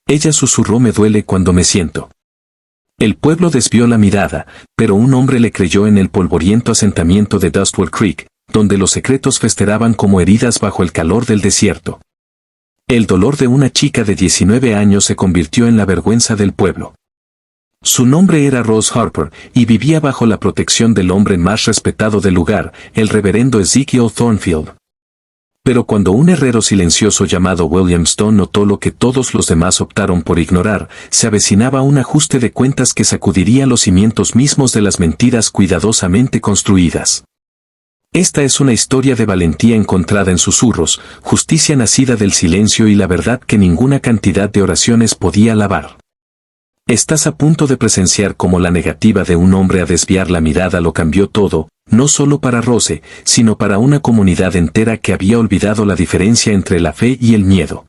Ella susurró: me duele cuando me siento. El pueblo desvió la mirada, pero un hombre le creyó en el polvoriento asentamiento de Dustwell Creek, donde los secretos festeraban como heridas bajo el calor del desierto. El dolor de una chica de 19 años se convirtió en la vergüenza del pueblo. Su nombre era Rose Harper, y vivía bajo la protección del hombre más respetado del lugar, el reverendo Ezekiel Thornfield. Pero cuando un herrero silencioso llamado William Stone notó lo que todos los demás optaron por ignorar, se avecinaba un ajuste de cuentas que sacudiría los cimientos mismos de las mentiras cuidadosamente construidas. Esta es una historia de valentía encontrada en susurros, justicia nacida del silencio y la verdad que ninguna cantidad de oraciones podía lavar. Estás a punto de presenciar cómo la negativa de un hombre a desviar la mirada lo cambió todo, no solo para Rose, sino para una comunidad entera que había olvidado la diferencia entre la fe y el miedo.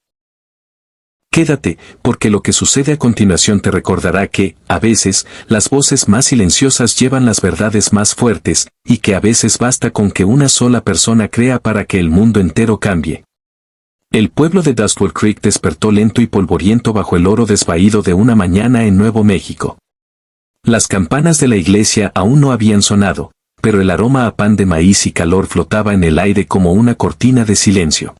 Quédate, porque lo que sucede a continuación te recordará que, a veces, las voces más silenciosas llevan las verdades más fuertes, y que a veces basta con que una sola persona crea para que el mundo entero cambie. El pueblo de Dustwell Creek despertó lento y polvoriento bajo el oro desvaído de una mañana en Nuevo México. Las campanas de la iglesia aún no habían sonado, pero el aroma a pan de maíz y calor flotaba en el aire como una cortina de silencio.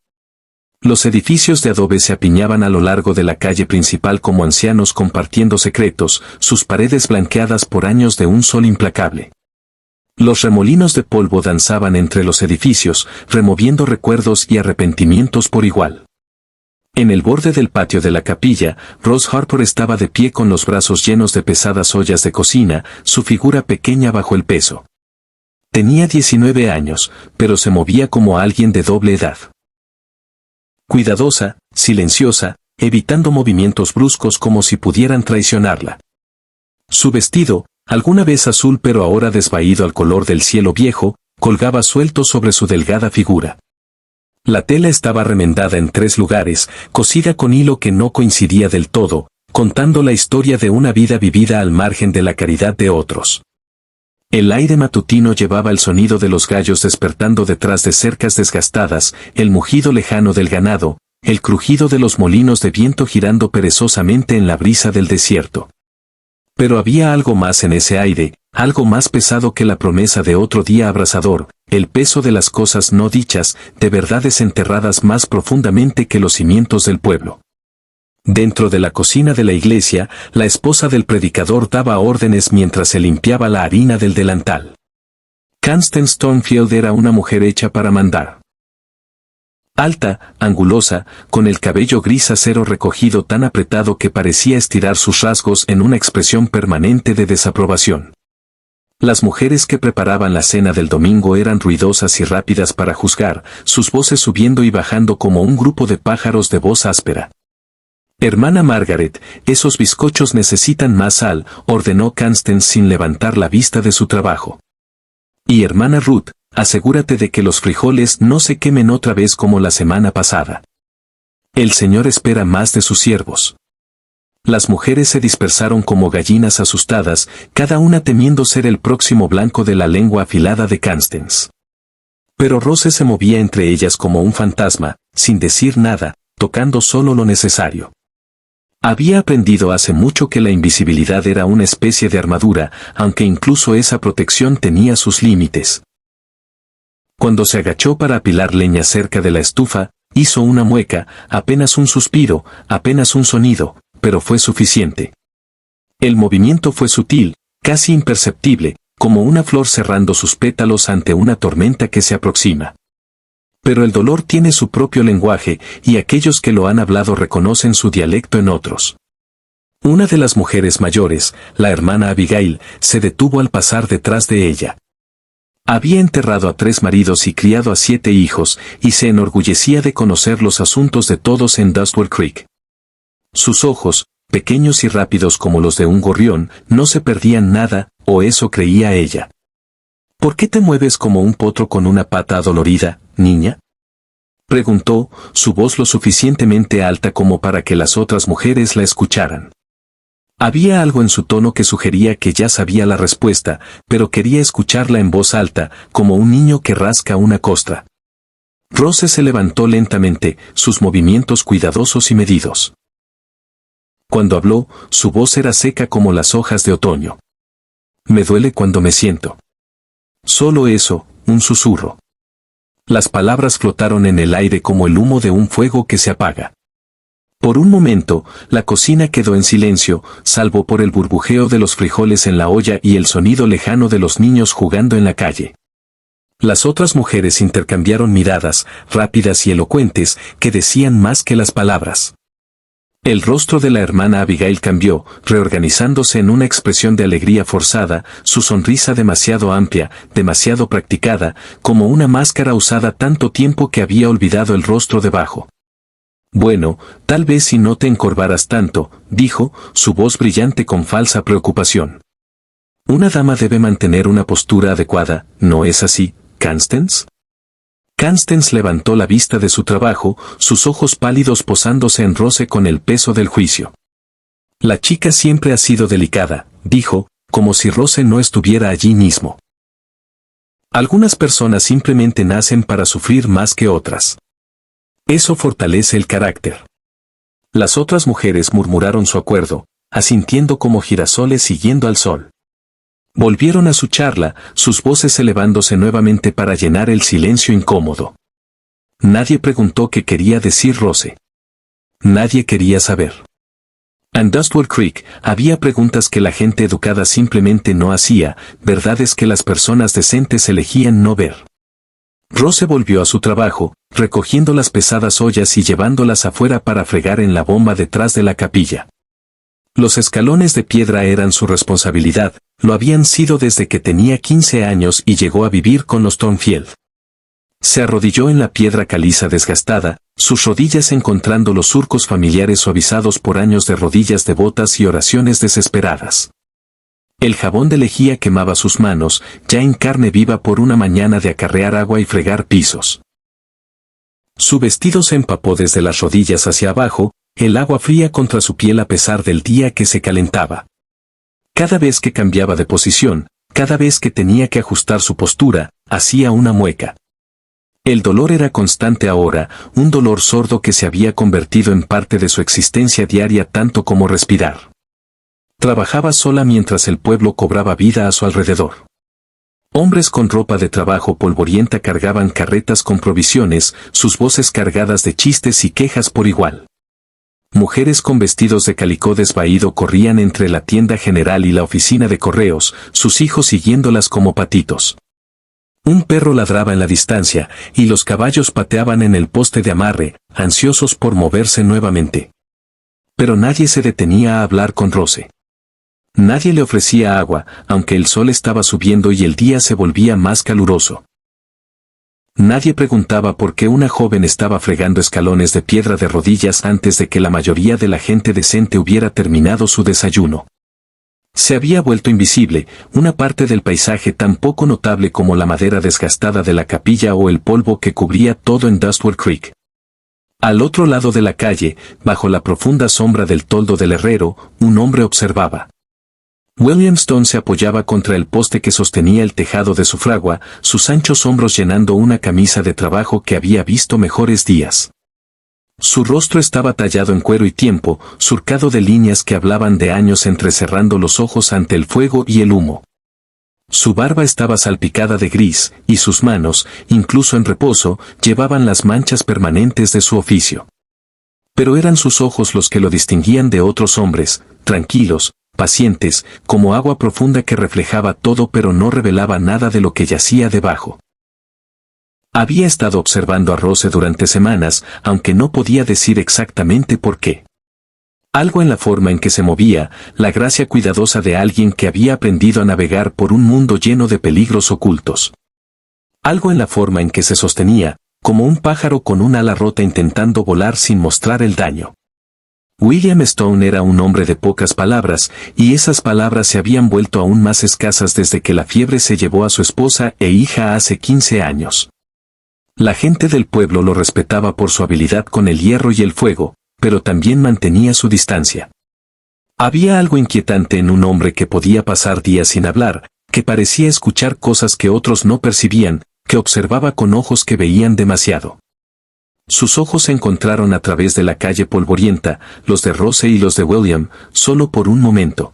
Los edificios de adobe se apiñaban a lo largo de la calle principal como ancianos compartiendo secretos, sus paredes blanqueadas por años de un sol implacable. Los remolinos de polvo danzaban entre los edificios, removiendo recuerdos y arrepentimientos por igual. En el borde del patio de la capilla, Rose Harper estaba de pie con los brazos llenos de pesadas ollas de cocina, su figura pequeña bajo el peso. Tenía 19 años, pero se movía como alguien de doble edad. Cuidadosa, silenciosa, evitando movimientos bruscos como si pudieran traicionarla. Su vestido, alguna vez azul pero ahora desvaído al color del cielo viejo, colgaba suelto sobre su delgada figura. La tela estaba remendada en 3 lugares, cosida con hilo que no coincidía del todo, contando la historia de una vida vivida al margen de la caridad de otros. El aire matutino llevaba el sonido de los gallos despertando detrás de cercas desgastadas, el mugido lejano del ganado, el crujido de los molinos de viento girando perezosamente en la brisa del desierto. Pero había algo más en ese aire, algo más pesado que la promesa de otro día abrasador, el peso de las cosas no dichas, de verdades enterradas más profundamente que los cimientos del pueblo. Dentro de la cocina de la iglesia, la esposa del predicador daba órdenes mientras se limpiaba la harina del delantal. Constance Thornfield era una mujer hecha para mandar. Alta, angulosa, con el cabello gris acero recogido tan apretado que parecía estirar sus rasgos en una expresión permanente de desaprobación. Las mujeres que preparaban la cena del domingo eran ruidosas y rápidas para juzgar, sus voces subiendo y bajando como un grupo de pájaros de voz áspera. Hermana Margaret, esos bizcochos necesitan más sal, ordenó Constance sin levantar la vista de su trabajo. Y hermana Ruth, asegúrate de que los frijoles no se quemen otra vez como la semana pasada. El Señor espera más de sus siervos. Las mujeres se dispersaron como gallinas asustadas, cada una temiendo ser el próximo blanco de la lengua afilada de Constance. Pero Rose se movía entre ellas como un fantasma, sin decir nada, tocando solo lo necesario. Había aprendido hace mucho que la invisibilidad era una especie de armadura, aunque incluso esa protección tenía sus límites. Cuando se agachó para apilar leña cerca de la estufa, hizo una mueca, apenas un suspiro, apenas un sonido, pero fue suficiente. El movimiento fue sutil, casi imperceptible, como una flor cerrando sus pétalos ante una tormenta que se aproxima. Pero el dolor tiene su propio lenguaje, y aquellos que lo han hablado reconocen su dialecto en otros. Una de las mujeres mayores, la hermana Abigail, se detuvo al pasar detrás de ella. Había enterrado a 3 maridos y criado a 7 hijos, y se enorgullecía de conocer los asuntos de todos en Dustwell Creek. Sus ojos, pequeños y rápidos como los de un gorrión, no se perdían nada, o eso creía ella. ¿Por qué te mueves como un potro con una pata adolorida, niña? Preguntó, su voz lo suficientemente alta como para que las otras mujeres la escucharan. Había algo en su tono que sugería que ya sabía la respuesta, pero quería escucharla en voz alta, como un niño que rasca una costra. Rose se levantó lentamente, sus movimientos cuidadosos y medidos. Cuando habló, su voz era seca como las hojas de otoño. Me duele cuando me siento. Solo eso, un susurro. Las palabras flotaron en el aire como el humo de un fuego que se apaga. Por un momento, la cocina quedó en silencio, salvo por el burbujeo de los frijoles en la olla y el sonido lejano de los niños jugando en la calle. Las otras mujeres intercambiaron miradas, rápidas y elocuentes, que decían más que las palabras. El rostro de la hermana Abigail cambió, reorganizándose en una expresión de alegría forzada, su sonrisa demasiado amplia, demasiado practicada, como una máscara usada tanto tiempo que había olvidado el rostro debajo. Bueno, tal vez si no te encorvaras tanto, dijo, su voz brillante con falsa preocupación. Una dama debe mantener una postura adecuada, ¿no es así, Constance? Constance levantó la vista de su trabajo, sus ojos pálidos posándose en roce con el peso del juicio. La chica siempre ha sido delicada, dijo, como si Rose no estuviera allí mismo. Algunas personas simplemente nacen para sufrir más que otras. Eso fortalece el carácter. Las otras mujeres murmuraron su acuerdo, asintiendo como girasoles siguiendo al sol. Volvieron a su charla, sus voces elevándose nuevamente para llenar el silencio incómodo. Nadie preguntó qué quería decir Rose. Nadie quería saber. En Dustwell Creek había preguntas que la gente educada simplemente no hacía, verdades que las personas decentes elegían no ver. Rose volvió a su trabajo, recogiendo las pesadas ollas y llevándolas afuera para fregar en la bomba detrás de la capilla. Los escalones de piedra eran su responsabilidad, lo habían sido desde que tenía 15 años y llegó a vivir con los Thornfield. Se arrodilló en la piedra caliza desgastada, sus rodillas encontrando los surcos familiares suavizados por años de rodillas devotas y oraciones desesperadas. El jabón de lejía quemaba sus manos, ya en carne viva por una mañana de acarrear agua y fregar pisos. Su vestido se empapó desde las rodillas hacia abajo, el agua fría contra su piel a pesar del día que se calentaba. Cada vez que cambiaba de posición, cada vez que tenía que ajustar su postura, hacía una mueca. El dolor era constante ahora, un dolor sordo que se había convertido en parte de su existencia diaria tanto como respirar. Trabajaba sola mientras el pueblo cobraba vida a su alrededor. Hombres con ropa de trabajo polvorienta cargaban carretas con provisiones, sus voces cargadas de chistes y quejas por igual. Mujeres con vestidos de calicó desvaído corrían entre la tienda general y la oficina de correos, sus hijos siguiéndolas como patitos. Un perro ladraba en la distancia, y los caballos pateaban en el poste de amarre, ansiosos por moverse nuevamente. Pero nadie se detenía a hablar con Rose. Nadie le ofrecía agua, aunque el sol estaba subiendo y el día se volvía más caluroso. Nadie preguntaba por qué una joven estaba fregando escalones de piedra de rodillas antes de que la mayoría de la gente decente hubiera terminado su desayuno. Se había vuelto invisible, una parte del paisaje tan poco notable como la madera desgastada de la capilla o el polvo que cubría todo en Dustwell Creek. Al otro lado de la calle, bajo la profunda sombra del toldo del herrero, un hombre observaba. William Stone se apoyaba contra el poste que sostenía el tejado de su fragua, sus anchos hombros llenando una camisa de trabajo que había visto mejores días. Su rostro estaba tallado en cuero y tiempo, surcado de líneas que hablaban de años entrecerrando los ojos ante el fuego y el humo. Su barba estaba salpicada de gris, y sus manos, incluso en reposo, llevaban las manchas permanentes de su oficio. Pero eran sus ojos los que lo distinguían de otros hombres, tranquilos, pacientes, como agua profunda que reflejaba todo pero no revelaba nada de lo que yacía debajo. Había estado observando a Rose durante semanas, aunque no podía decir exactamente por qué. Algo en la forma en que se movía, la gracia cuidadosa de alguien que había aprendido a navegar por un mundo lleno de peligros ocultos. Algo en la forma en que se sostenía, como un pájaro con un ala rota intentando volar sin mostrar el daño. William Stone era un hombre de pocas palabras, y esas palabras se habían vuelto aún más escasas desde que la fiebre se llevó a su esposa e hija hace 15 años. La gente del pueblo lo respetaba por su habilidad con el hierro y el fuego, pero también mantenía su distancia. Había algo inquietante en un hombre que podía pasar días sin hablar, que parecía escuchar cosas que otros no percibían, que observaba con ojos que veían demasiado. Sus ojos se encontraron a través de la calle polvorienta, los de Rose y los de William, solo por un momento.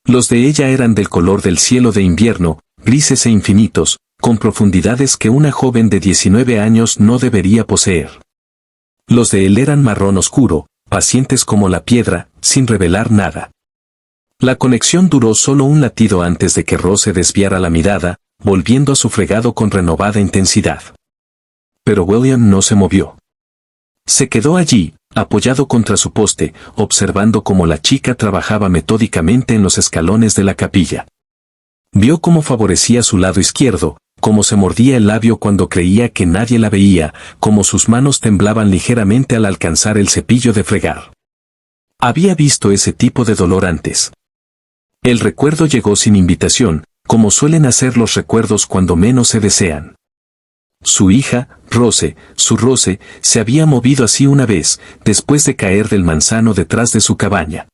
Los de ella eran del color del cielo de invierno, grises e infinitos, con profundidades que una joven de 19 años no debería poseer. Los de él eran marrón oscuro, pacientes como la piedra, sin revelar nada. La conexión duró solo un latido antes de que Rose desviara la mirada, volviendo a su fregado con renovada intensidad. Pero William no se movió. Se quedó allí, apoyado contra su poste, observando cómo la chica trabajaba metódicamente en los escalones de la capilla. Vio cómo favorecía su lado izquierdo, cómo se mordía el labio cuando creía que nadie la veía, cómo sus manos temblaban ligeramente al alcanzar el cepillo de fregar. Había visto ese tipo de dolor antes. El recuerdo llegó sin invitación, como suelen hacer los recuerdos cuando menos se desean. Su hija, Rose, se había movido así una vez, después de caer del manzano detrás de su cabaña.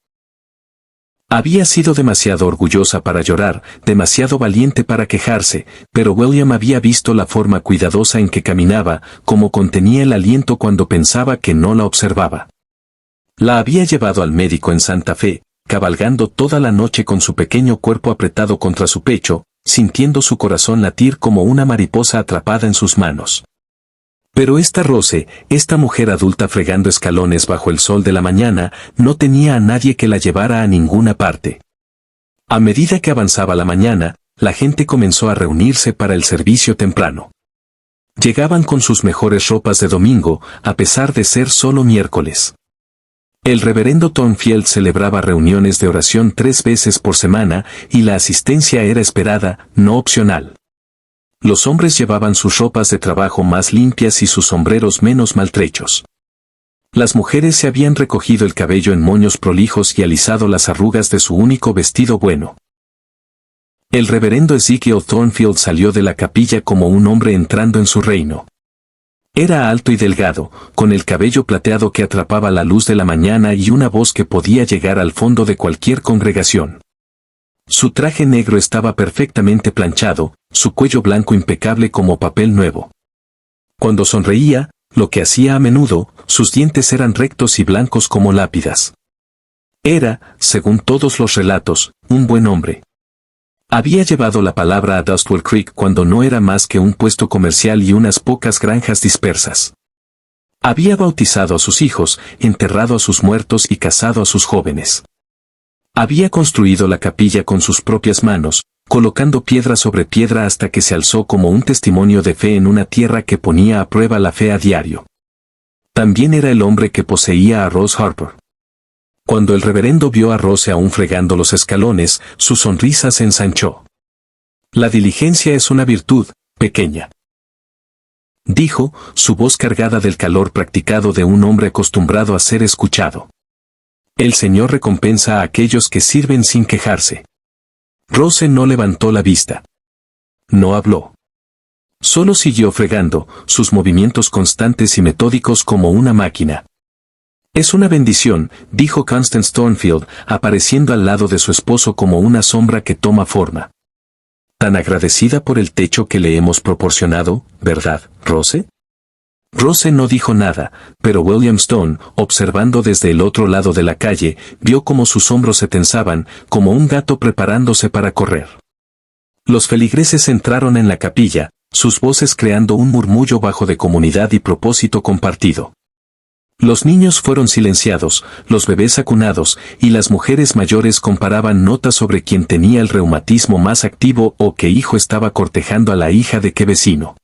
Había sido demasiado orgullosa para llorar, demasiado valiente para quejarse, pero William había visto la forma cuidadosa en que caminaba, cómo contenía el aliento cuando pensaba que no la observaba. La había llevado al médico en Santa Fe, cabalgando toda la noche con su pequeño cuerpo apretado contra su pecho, sintiendo su corazón latir como una mariposa atrapada en sus manos. Pero esta Rose, esta mujer adulta fregando escalones bajo el sol de la mañana, no tenía a nadie que la llevara a ninguna parte. A medida que avanzaba la mañana, la gente comenzó a reunirse para el servicio temprano. Llegaban con sus mejores ropas de domingo, a pesar de ser solo miércoles. El reverendo Thornfield celebraba reuniones de oración 3 veces por semana y la asistencia era esperada, no opcional. Los hombres llevaban sus ropas de trabajo más limpias y sus sombreros menos maltrechos. Las mujeres se habían recogido el cabello en moños prolijos y alisado las arrugas de su único vestido bueno. El reverendo Ezekiel Thornfield salió de la capilla como un hombre entrando en su reino. Era alto y delgado, con el cabello plateado que atrapaba la luz de la mañana y una voz que podía llegar al fondo de cualquier congregación. Su traje negro estaba perfectamente planchado, su cuello blanco impecable como papel nuevo. Cuando sonreía, lo que hacía a menudo, sus dientes eran rectos y blancos como lápidas. Era, según todos los relatos, un buen hombre. Había llevado la palabra a Dustwell Creek cuando no era más que un puesto comercial y unas pocas granjas dispersas. Había bautizado a sus hijos, enterrado a sus muertos y casado a sus jóvenes. Había construido la capilla con sus propias manos, colocando piedra sobre piedra hasta que se alzó como un testimonio de fe en una tierra que ponía a prueba la fe a diario. También era el hombre que poseía a Rose Harper. Cuando el reverendo vio a Rose aún fregando los escalones, su sonrisa se ensanchó. La diligencia es una virtud, pequeña, dijo, su voz cargada del calor practicado de un hombre acostumbrado a ser escuchado. El Señor recompensa a aquellos que sirven sin quejarse. Rose no levantó la vista. No habló. Solo siguió fregando, sus movimientos constantes y metódicos como una máquina. Es una bendición, dijo Constance Thornfield, apareciendo al lado de su esposo como una sombra que toma forma. Tan agradecida por el techo que le hemos proporcionado, ¿verdad, Rose? Rose no dijo nada, pero William Stone, observando desde el otro lado de la calle, vio cómo sus hombros se tensaban, como un gato preparándose para correr. Los feligreses entraron en la capilla, sus voces creando un murmullo bajo de comunidad y propósito compartido. Los niños fueron silenciados, los bebés acunados, y las mujeres mayores comparaban notas sobre quién tenía el reumatismo más activo o qué hijo estaba cortejando a la hija de qué vecino.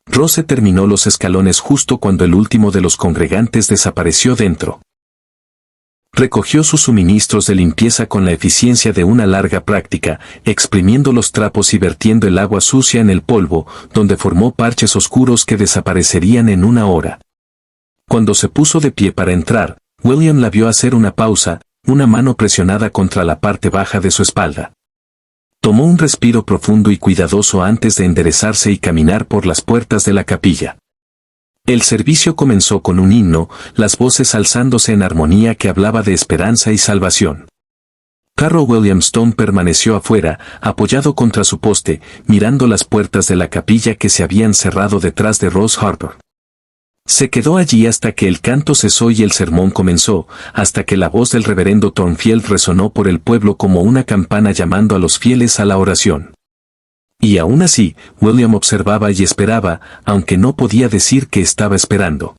Rose terminó los escalones justo cuando el último de los congregantes desapareció dentro. Recogió sus suministros de limpieza con la eficiencia de una larga práctica, exprimiendo los trapos y vertiendo el agua sucia en el polvo, donde formó parches oscuros que desaparecerían en una hora. Cuando se puso de pie para entrar, William la vio hacer una pausa, una mano presionada contra la parte baja de su espalda. Tomó un respiro profundo y cuidadoso antes de enderezarse y caminar por las puertas de la capilla. El servicio comenzó con un himno, las voces alzándose en armonía que hablaba de esperanza y salvación. Carro William Stone permaneció afuera, apoyado contra su poste, mirando las puertas de la capilla que se habían cerrado detrás de Rose Harper. Se quedó allí hasta que el canto cesó y el sermón comenzó, hasta que la voz del reverendo Thornfield resonó por el pueblo como una campana llamando a los fieles a la oración. Y aún así, William observaba y esperaba, aunque no podía decir que estaba esperando.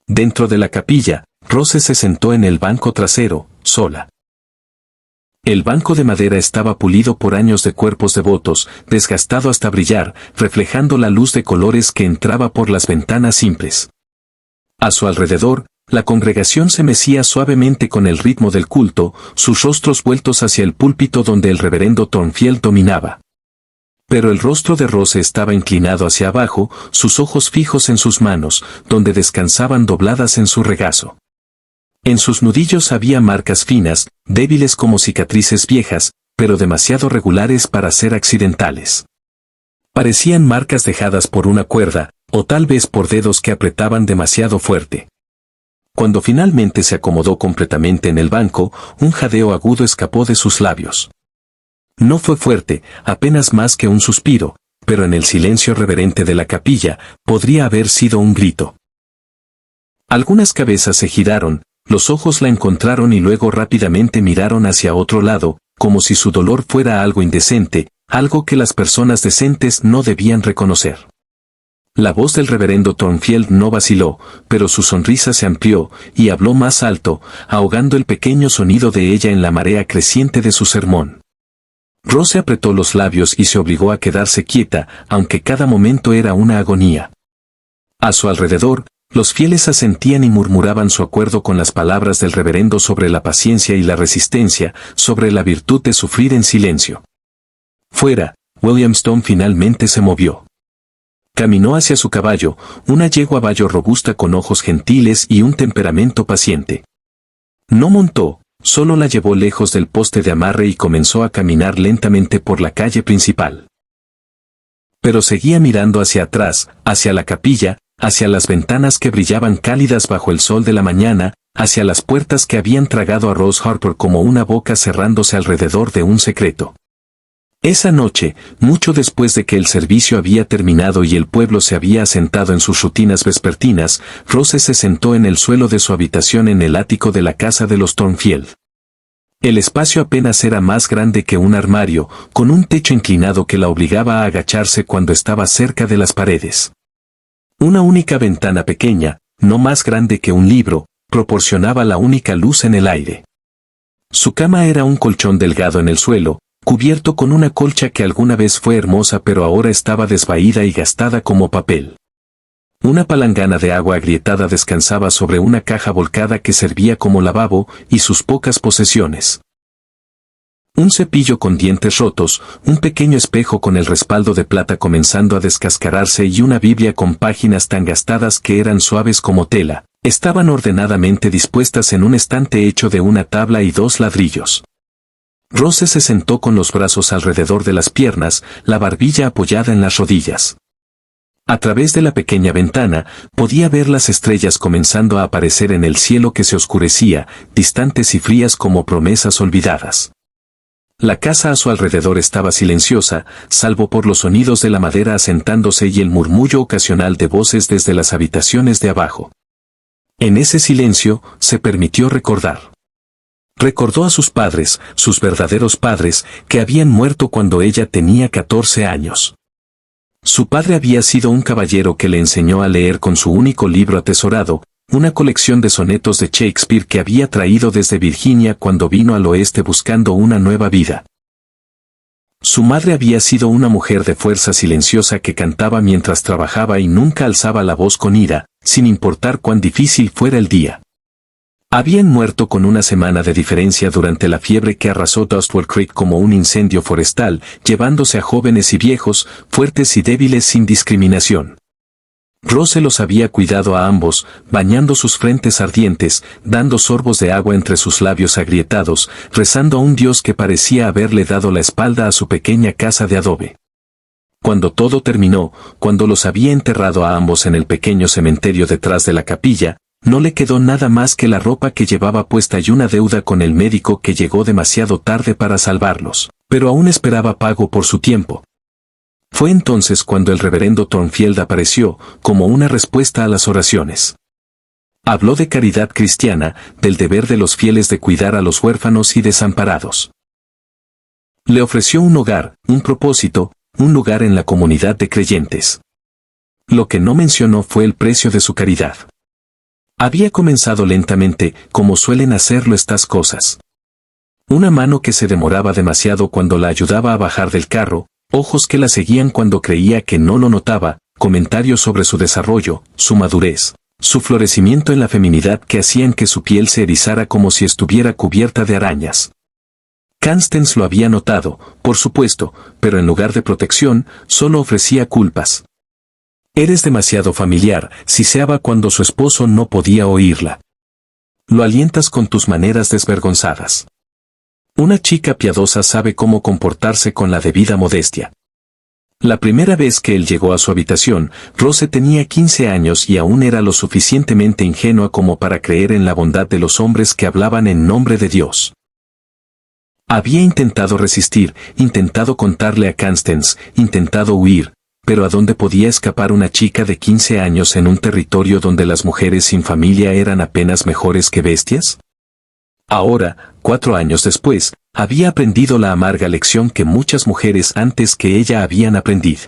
Dentro de la capilla, Rose se sentó en el banco trasero, sola. El banco de madera estaba pulido por años de cuerpos devotos, desgastado hasta brillar, reflejando la luz de colores que entraba por las ventanas simples. A su alrededor, la congregación se mecía suavemente con el ritmo del culto, sus rostros vueltos hacia el púlpito donde el reverendo Thornfield dominaba. Pero el rostro de Rose estaba inclinado hacia abajo, sus ojos fijos en sus manos, donde descansaban dobladas en su regazo. En sus nudillos había marcas finas, débiles como cicatrices viejas, pero demasiado regulares para ser accidentales. Parecían marcas dejadas por una cuerda, o tal vez por dedos que apretaban demasiado fuerte. Cuando finalmente se acomodó completamente en el banco, un jadeo agudo escapó de sus labios. No fue fuerte, apenas más que un suspiro, pero en el silencio reverente de la capilla, podría haber sido un grito. Algunas cabezas se giraron, los ojos la encontraron y luego rápidamente miraron hacia otro lado, como si su dolor fuera algo indecente, algo que las personas decentes no debían reconocer. La voz del reverendo Thornfield no vaciló, pero su sonrisa se amplió, y habló más alto, ahogando el pequeño sonido de ella en la marea creciente de su sermón. Rose apretó los labios y se obligó a quedarse quieta, aunque cada momento era una agonía. A su alrededor, los fieles asentían y murmuraban su acuerdo con las palabras del reverendo sobre la paciencia y la resistencia, sobre la virtud de sufrir en silencio. Fuera, William Stone finalmente se movió. Caminó hacia su caballo, una yegua bayo robusta con ojos gentiles y un temperamento paciente. No montó, solo la llevó lejos del poste de amarre y comenzó a caminar lentamente por la calle principal. Pero seguía mirando hacia atrás, hacia la capilla, hacia las ventanas que brillaban cálidas bajo el sol de la mañana, hacia las puertas que habían tragado a Rose Harper como una boca cerrándose alrededor de un secreto. Esa noche, mucho después de que el servicio había terminado y el pueblo se había asentado en sus rutinas vespertinas, Rose se sentó en el suelo de su habitación en el ático de la casa de los Thornfield. El espacio apenas era más grande que un armario, con un techo inclinado que la obligaba a agacharse cuando estaba cerca de las paredes. Una única ventana pequeña, no más grande que un libro, proporcionaba la única luz en el aire. Su cama era un colchón delgado en el suelo, cubierto con una colcha que alguna vez fue hermosa pero ahora estaba desvaída y gastada como papel. Una palangana de agua agrietada descansaba sobre una caja volcada que servía como lavabo y sus pocas posesiones. Un cepillo con dientes rotos, un pequeño espejo con el respaldo de plata comenzando a descascararse y una Biblia con páginas tan gastadas que eran suaves como tela, estaban ordenadamente dispuestas en un estante hecho de una tabla y 2 ladrillos. Rose se sentó con los brazos alrededor de las piernas, la barbilla apoyada en las rodillas. A través de la pequeña ventana, podía ver las estrellas comenzando a aparecer en el cielo que se oscurecía, distantes y frías como promesas olvidadas. La casa a su alrededor estaba silenciosa, salvo por los sonidos de la madera asentándose y el murmullo ocasional de voces desde las habitaciones de abajo. En ese silencio, se permitió recordar. Recordó a sus padres, sus verdaderos padres, que habían muerto cuando ella tenía 14 años. Su padre había sido un caballero que le enseñó a leer con su único libro atesorado, una colección de sonetos de Shakespeare que había traído desde Virginia cuando vino al oeste buscando una nueva vida. Su madre había sido una mujer de fuerza silenciosa que cantaba mientras trabajaba y nunca alzaba la voz con ira, sin importar cuán difícil fuera el día. Habían muerto con una semana de diferencia durante la fiebre que arrasó Dustwell Creek como un incendio forestal, llevándose a jóvenes y viejos, fuertes y débiles sin discriminación. Rose los había cuidado a ambos, bañando sus frentes ardientes, dando sorbos de agua entre sus labios agrietados, rezando a un Dios que parecía haberle dado la espalda a su pequeña casa de adobe. Cuando todo terminó, cuando los había enterrado a ambos en el pequeño cementerio detrás de la capilla, no le quedó nada más que la ropa que llevaba puesta y una deuda con el médico que llegó demasiado tarde para salvarlos, pero aún esperaba pago por su tiempo. Fue entonces cuando el reverendo Thornfield apareció, como una respuesta a las oraciones. Habló de caridad cristiana, del deber de los fieles de cuidar a los huérfanos y desamparados. Le ofreció un hogar, un propósito, un lugar en la comunidad de creyentes. Lo que no mencionó fue el precio de su caridad. Había comenzado lentamente, como suelen hacerlo estas cosas. Una mano que se demoraba demasiado cuando la ayudaba a bajar del carro, ojos que la seguían cuando creía que no lo notaba, comentarios sobre su desarrollo, su madurez, su florecimiento en la feminidad que hacían que su piel se erizara como si estuviera cubierta de arañas. Constance lo había notado, por supuesto, pero en lugar de protección, solo ofrecía culpas. Eres demasiado familiar, siseaba cuando su esposo no podía oírla. Lo alientas con tus maneras desvergonzadas. Una chica piadosa sabe cómo comportarse con la debida modestia. La primera vez que él llegó a su habitación, Rose tenía 15 años y aún era lo suficientemente ingenua como para creer en la bondad de los hombres que hablaban en nombre de Dios. Había intentado resistir, intentado contarle a Constance, intentado huir, pero ¿a dónde podía escapar una chica de 15 años en un territorio donde las mujeres sin familia eran apenas mejores que bestias? Ahora, 4 años después, había aprendido la amarga lección que muchas mujeres antes que ella habían aprendido.